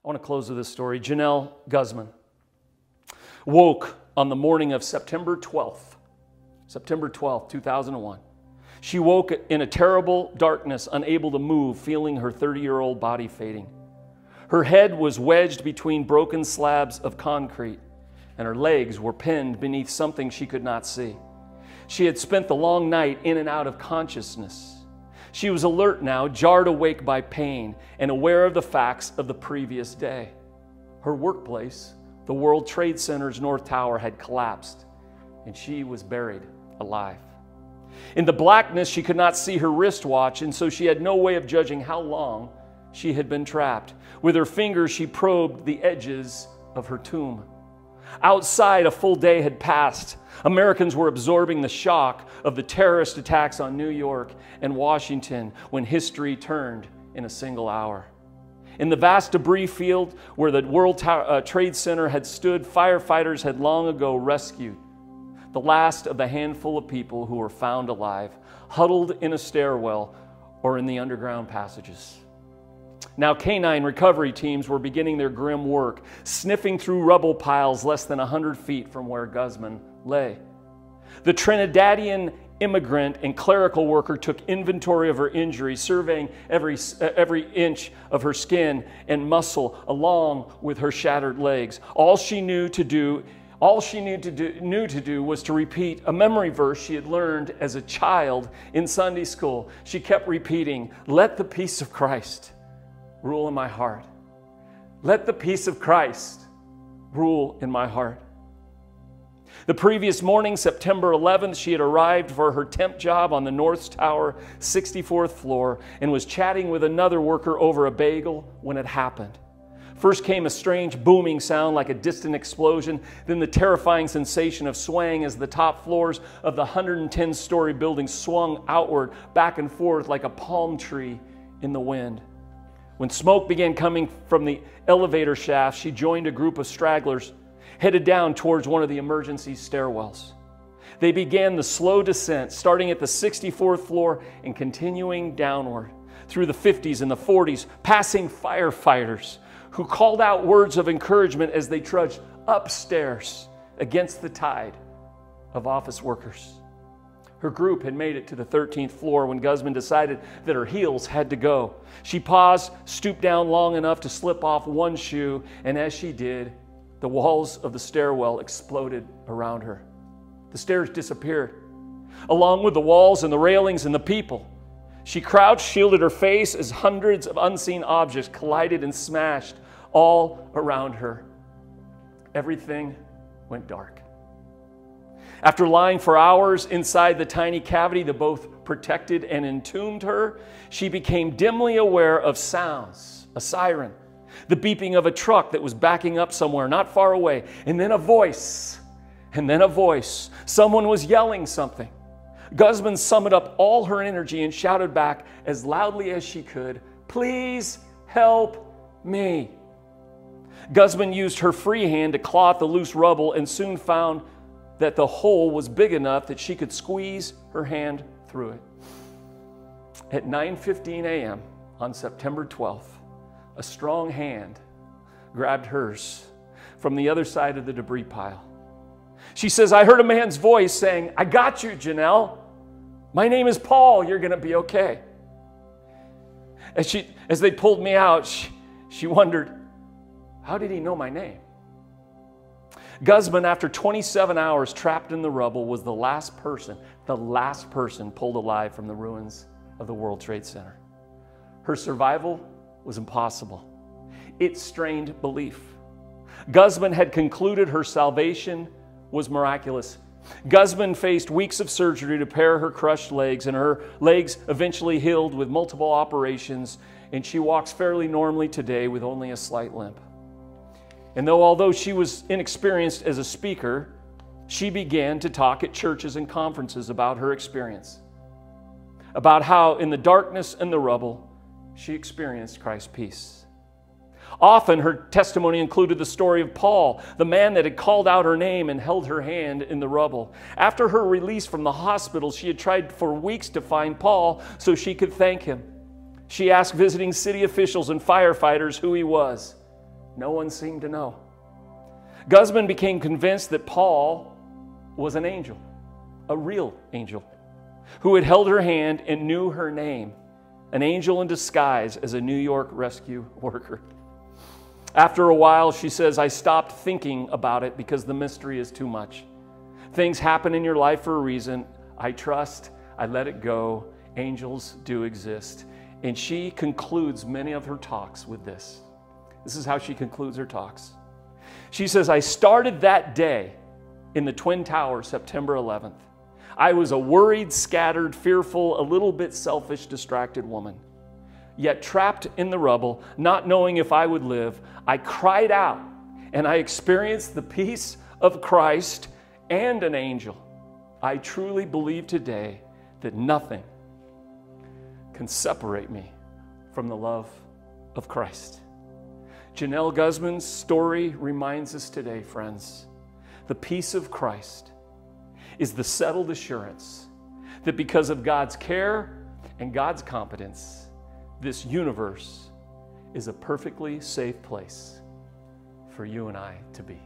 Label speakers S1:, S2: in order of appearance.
S1: I want to close with this story. Genelle Guzman woke on the morning of September 12th, 2001. She woke in a terrible darkness, unable to move, feeling her 30-year-old body fading. Her head was wedged between broken slabs of concrete, and her legs were pinned beneath something she could not see. She had spent the long night in and out of consciousness. She was alert now, jarred awake by pain, and aware of the facts of the previous day. Her workplace, the World Trade Center's North Tower, had collapsed, and she was buried alive. In the blackness, she could not see her wristwatch, and so she had no way of judging how long she had been trapped. With her fingers, she probed the edges of her tomb. Outside, a full day had passed. Americans were absorbing the shock of the terrorist attacks on New York and Washington when history turned in a single hour. In the vast debris field where the World Trade Center had stood, firefighters had long ago rescued the last of the handful of people who were found alive, huddled in a stairwell or in the underground passages. Now, canine recovery teams were beginning their grim work, sniffing through rubble piles less than 100 feet from where Guzman lay. The Trinidadian immigrant and clerical worker took inventory of her injuries, surveying every inch of her skin and muscle along with her shattered legs. All she knew to do was to repeat a memory verse she had learned as a child in Sunday school. She kept repeating, "Let the peace of Christ rule in my heart. Let the peace of Christ rule in my heart." The previous morning, September 11th, she had arrived for her temp job on the North Tower, 64th floor, and was chatting with another worker over a bagel when it happened. First came a strange booming sound like a distant explosion, then the terrifying sensation of swaying as the top floors of the 110-story building swung outward, back and forth like a palm tree in the wind. When smoke began coming from the elevator shaft, she joined a group of stragglers headed down towards one of the emergency stairwells. They began the slow descent, starting at the 64th floor and continuing downward through the 50s and the 40s, passing firefighters who called out words of encouragement as they trudged upstairs against the tide of office workers. Her group had made it to the 13th floor when Guzman decided that her heels had to go. She paused, stooped down long enough to slip off one shoe, and as she did, the walls of the stairwell exploded around her. The stairs disappeared, along with the walls and the railings and the people. She crouched, shielded her face as hundreds of unseen objects collided and smashed all around her. Everything went dark. After lying for hours inside the tiny cavity that both protected and entombed her, she became dimly aware of sounds, a siren, the beeping of a truck that was backing up somewhere not far away, and then a voice, Someone was yelling something. Guzman summoned up all her energy and shouted back as loudly as she could, "Please help me." Guzman used her free hand to claw at the loose rubble and soon found that the hole was big enough that she could squeeze her hand through it. At 9:15 a.m. on September 12th, a strong hand grabbed hers from the other side of the debris pile. She says, "I heard a man's voice saying, 'I got you, Genelle. My name is Paul. You're going to be okay.'" As they pulled me out, she wondered, how did he know my name? Guzman, after 27 hours trapped in the rubble, was the last person pulled alive from the ruins of the World Trade Center. Her survival was impossible. It strained belief. Guzman had concluded her salvation was miraculous. Guzman faced weeks of surgery to repair her crushed legs, and her legs eventually healed with multiple operations, and she walks fairly normally today with only a slight limp. And although she was inexperienced as a speaker, she began to talk at churches and conferences about her experience, about how in the darkness and the rubble, she experienced Christ's peace. Often her testimony included the story of Paul, the man that had called out her name and held her hand in the rubble. After her release from the hospital, she had tried for weeks to find Paul so she could thank him. She asked visiting city officials and firefighters who he was. No one seemed to know. Guzman became convinced that Paul was an angel, a real angel, who had held her hand and knew her name, an angel in disguise as a New York rescue worker. After a while, she says, I stopped thinking about it because the mystery is too much. Things happen in your life for a reason. I trust, I let it go. Angels do exist. And she concludes many of her talks with this. This is how she concludes her talks. She says, I started that day in the Twin Towers, September 11th. I was a worried, scattered, fearful, a little bit selfish, distracted woman. Yet trapped in the rubble, not knowing if I would live, I cried out and I experienced the peace of Christ and an angel. I truly believe today that nothing can separate me from the love of Christ. Genelle Guzman's story reminds us today, friends, the peace of Christ is the settled assurance that because of God's care and God's competence, this universe is a perfectly safe place for you and I to be.